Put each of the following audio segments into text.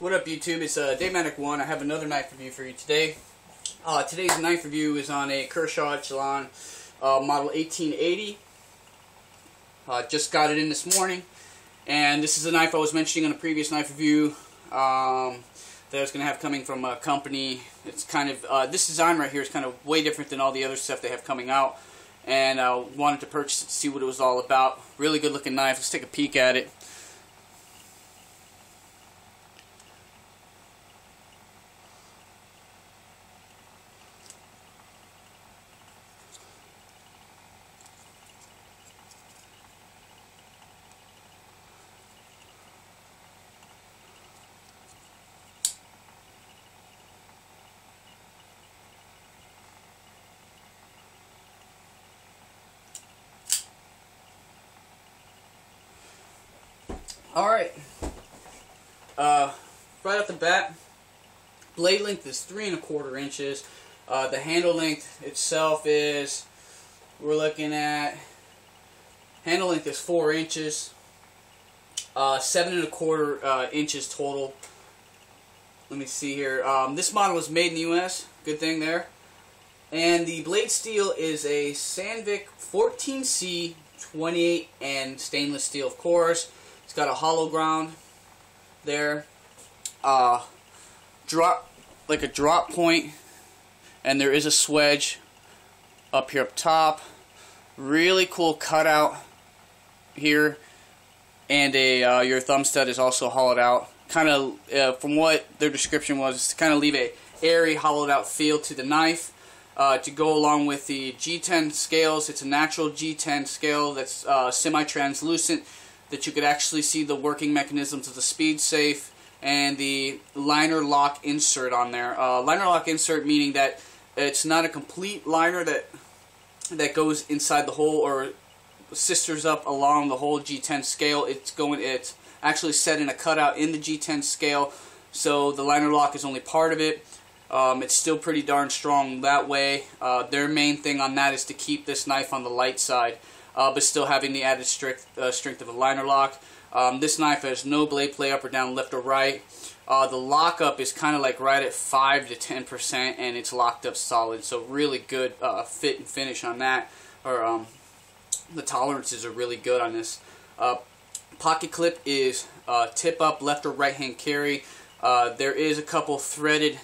What up, YouTube? It's Daymatic1. I have another knife review for you today. Today's knife review is on a Kershaw Echelon model 1880. Just got it in this morning, and this is a knife I was mentioning in a previous knife review that I was going to have coming from a company. It's kind of this design right here is kind of way different than all the other stuff they have coming out, and I wanted to purchase it to see what it was all about. Really good looking knife. Let's take a peek at it. Alright, right off the bat, blade length is 3 1/4 inches. The handle length itself is, we're looking at, handle length is 4 inches, 7 1/4 inches total. Let me see here. This model was made in the U.S., good thing there. And the blade steel is a Sandvik 14C 28N stainless steel, of course. It's got a hollow ground there, drop like a drop point, and there is a swedge up here up top. Really cool cutout here, and your thumb stud is also hollowed out. Kind of from what their description was, to kind of leave a airy, hollowed out feel to the knife. To go along with the G10 scales, it's a natural G10 scale that's semi-translucent, that you could actually see the working mechanisms of the speed safe and the liner lock insert on there. Liner lock insert meaning that it's not a complete liner that goes inside the hole or sisters up along the whole G10 scale. It's actually set in a cutout in the G10 scale, so the liner lock is only part of it. It's still pretty darn strong that way. Their main thing on that is to keep this knife on the light side, but still having the added strength of a liner lock. This knife has no blade play up or down, left or right. The lockup is kind of like right at 5 to 10%, and it's locked up solid. So really good fit and finish on that. Or the tolerances are really good on this. Pocket clip is tip up, left or right hand carry. There is a couple threaded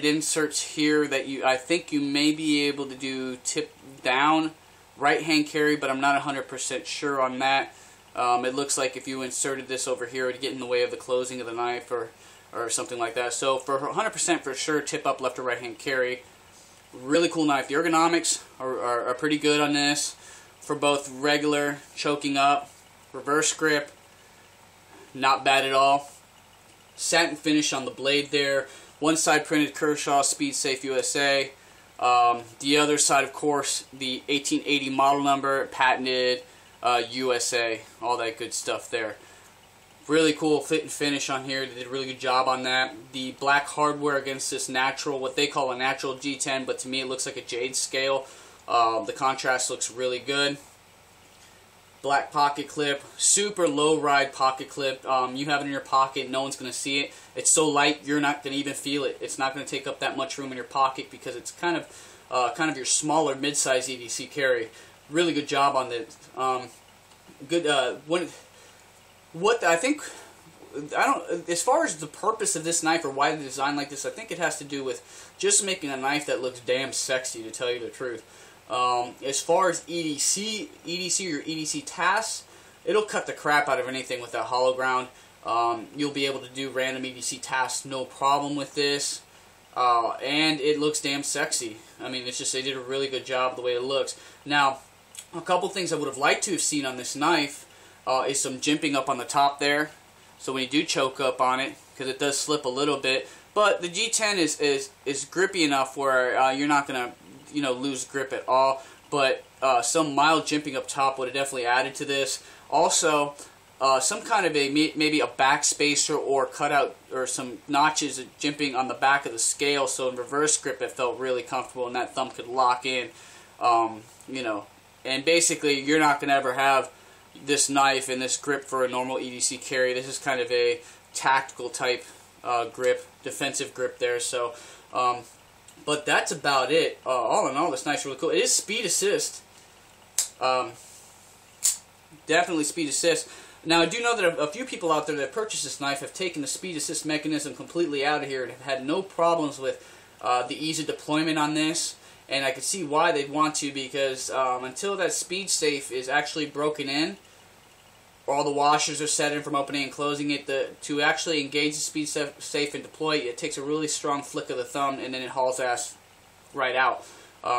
inserts here that I think you may be able to do tip down right hand carry, but I'm not 100% sure on that. It looks like if you inserted this over here, it would get in the way of the closing of the knife or something like that. So for 100% for sure, tip up, left or right hand carry. Really cool knife. The ergonomics are pretty good on this for both regular choking up, reverse grip. Not bad at all. Satin finish on the blade there. One side printed Kershaw Speed Safe USA. The other side, of course, the 1880 model number, patented USA. All that good stuff there. Really cool fit and finish on here. They did a really good job on that. The black hardware against this natural, what they call a natural G10, but to me it looks like a jade scale. The contrast looks really good. Black pocket clip, super low ride pocket clip. You have it in your pocket, no one's going to see it. It's so light you're not going to even feel it. It's not going to take up that much room in your pocket because it's kind of your smaller mid-size EDC carry. Really good job on this. As far as the purpose of this knife or why they designed like this, I think it has to do with just making a knife that looks damn sexy, to tell you the truth. As far as EDC or EDC tasks, it'll cut the crap out of anything with that hollow ground. You'll be able to do random EDC tasks no problem with this, and it looks damn sexy. I mean, it's just they did a really good job the way it looks. Now, a couple things I would have liked to have seen on this knife is some jimping up on the top there, so when you do choke up on it, because it does slip a little bit, but the G10 is grippy enough where you're not going to lose grip at all, but some mild jimping up top would have definitely added to this. Also, some kind of maybe a back spacer or cutout or some notches jimping on the back of the scale, so in reverse grip it felt really comfortable and that thumb could lock in, and basically you're not going to ever have this knife and this grip for a normal EDC carry. This is kind of a tactical type grip, defensive grip there. So, but that's about it. All in all, this knife's really cool. It is speed assist. Definitely speed assist. Now, I do know that a few people out there that purchased this knife have taken the speed assist mechanism completely out of here and have had no problems with the ease of deployment on this. And I can see why they'd want to, because until that speed safe is actually broken in, all the washers are set in from opening and closing it, to actually engage the speed safe and deploy it takes a really strong flick of the thumb, and then it hauls ass right out.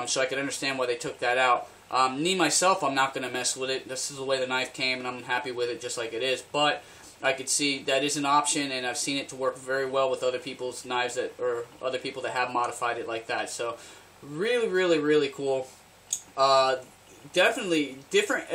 So I can understand why they took that out. Me, myself, I'm not going to mess with it. This is the way the knife came, and I'm happy with it just like it is. But I could see that is an option, and I've seen it to work very well with other people's knives or other people that have modified it like that. So really, really, really cool. Definitely different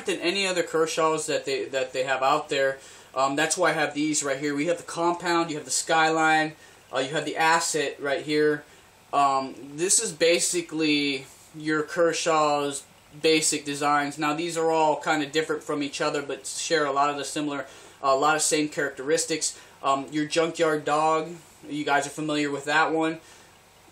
than any other Kershaws that they have out there. That's why I have these right here. We have the Compound, you have the Skyline, you have the Asset right here. This is basically your Kershaw's basic designs. Now these are all kind of different from each other, but share a lot of the same characteristics. Your Junkyard Dog, you guys are familiar with that one.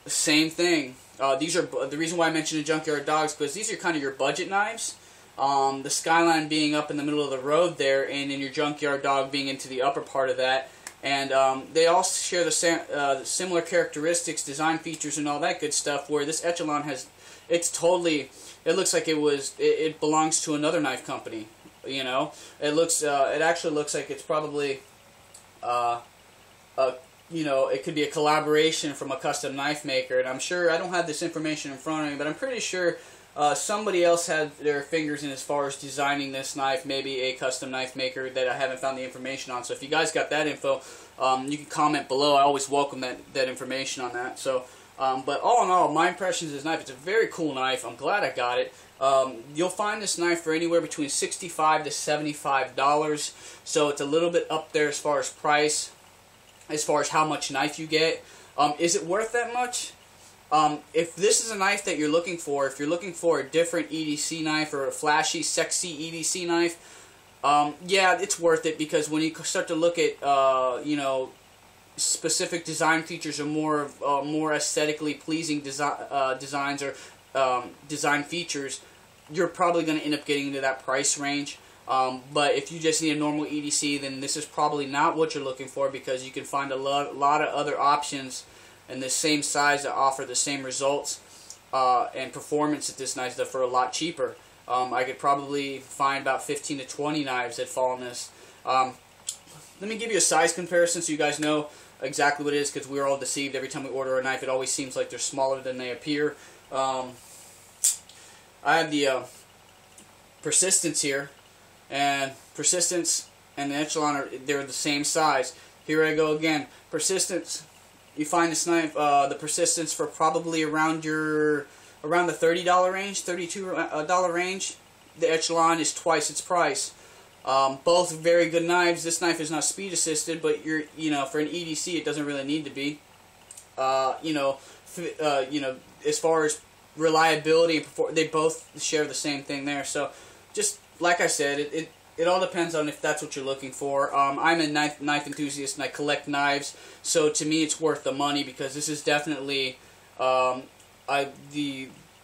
Same thing. These are the reason why I mentioned the Junkyard Dogs, because these are kind of your budget knives. The Skyline being up in the middle of the road there, and then your Junkyard Dog being into the upper part of that. And they all share the similar characteristics, design features, and all that good stuff. Where this Echelon has, it looks like it belongs to another knife company. You know, it actually looks like it's probably you know, it could be a collaboration from a custom knife maker, and I'm sure, I don't have this information in front of me, but I'm pretty sure somebody else had their fingers in as far as designing this knife, maybe a custom knife maker that I haven't found the information on. So if you guys got that info, you can comment below. I always welcome that information on that. So, but all in all, my impressions of this knife, it's a very cool knife. I'm glad I got it. You'll find this knife for anywhere between $65 to $75, so it's a little bit up there as far as price. As far as how much knife you get. Is it worth that much? If this is a knife that you're looking for, if you're looking for a different EDC knife or a flashy, sexy EDC knife, yeah, it's worth it, because when you start to look at, you know, specific design features or more aesthetically pleasing designs or design featers, you're probably going to end up getting into that price range. But if you just need a normal EDC, then this is probably not what you're looking for, because you can find a lot of other options in the same size that offer the same results and performance at this knife for a lot cheaper. I could probably find about 15 to 20 knives that fall in this. Let me give you a size comparison so you guys know exactly what it is, because we're all deceived every time we order a knife. It always seems like they're smaller than they appear. I have the Persistence here. And Persistence and the Echelon they're the same size. Here I go again. Persistence, you find this knife, the Persistence, for probably around the $30 range, $32 range. The Echelon is twice its price. Both very good knives. This knife is not speed assisted, but you know, for an EDC it doesn't really need to be. You know, as far as reliability and performance, they both share the same thing there. So just like I said, it all depends on if that's what you're looking for. I'm a knife enthusiast and I collect knives, so to me it's worth the money, because this is definitely the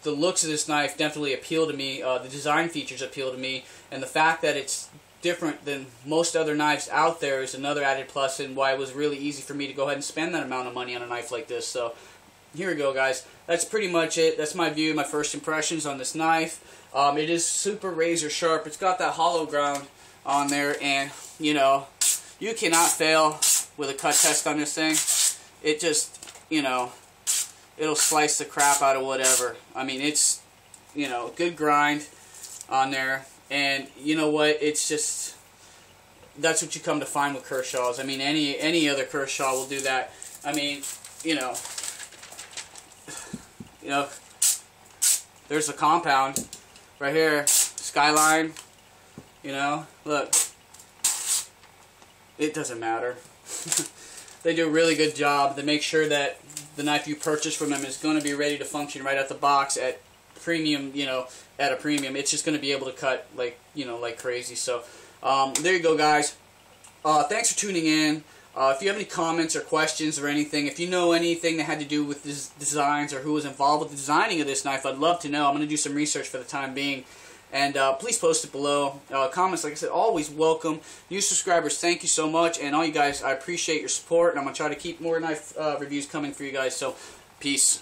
looks of this knife definitely appeal to me. The design features appeal to me, and the fact that it's different than most other knives out there is another added plus, and why it was really easy for me to go ahead and spend that amount of money on a knife like this. So here we go, guys. That's pretty much it. That's my view, my first impressions on this knife. It is super razor sharp. It's got that hollow ground on there, and you know, you cannot fail with a cut test on this thing. It just, you know, it'll slice the crap out of whatever. I mean, it's, you know, good grind on there, and you know what? It's just, that's what you come to find with Kershaws. I mean, any other Kershaw will do that. I mean, you know, there's the Compound right here, Skyline. You know, look, it doesn't matter. They do a really good job to make sure that the knife you purchase from them is going to be ready to function right out the box at premium, you know, at a premium. It's just going to be able to cut like, you know, like crazy. So there you go, guys. Thanks for tuning in. If you have any comments or questions or anything, if you know anything that had to do with these designs or who was involved with the designing of this knife, I'd love to know. I'm going to do some research for the time being. And please post it below. Comments, like I said, always welcome. New subscribers, thank you so much. And all you guys, I appreciate your support. And I'm going to try to keep more knife reviews coming for you guys. So, peace.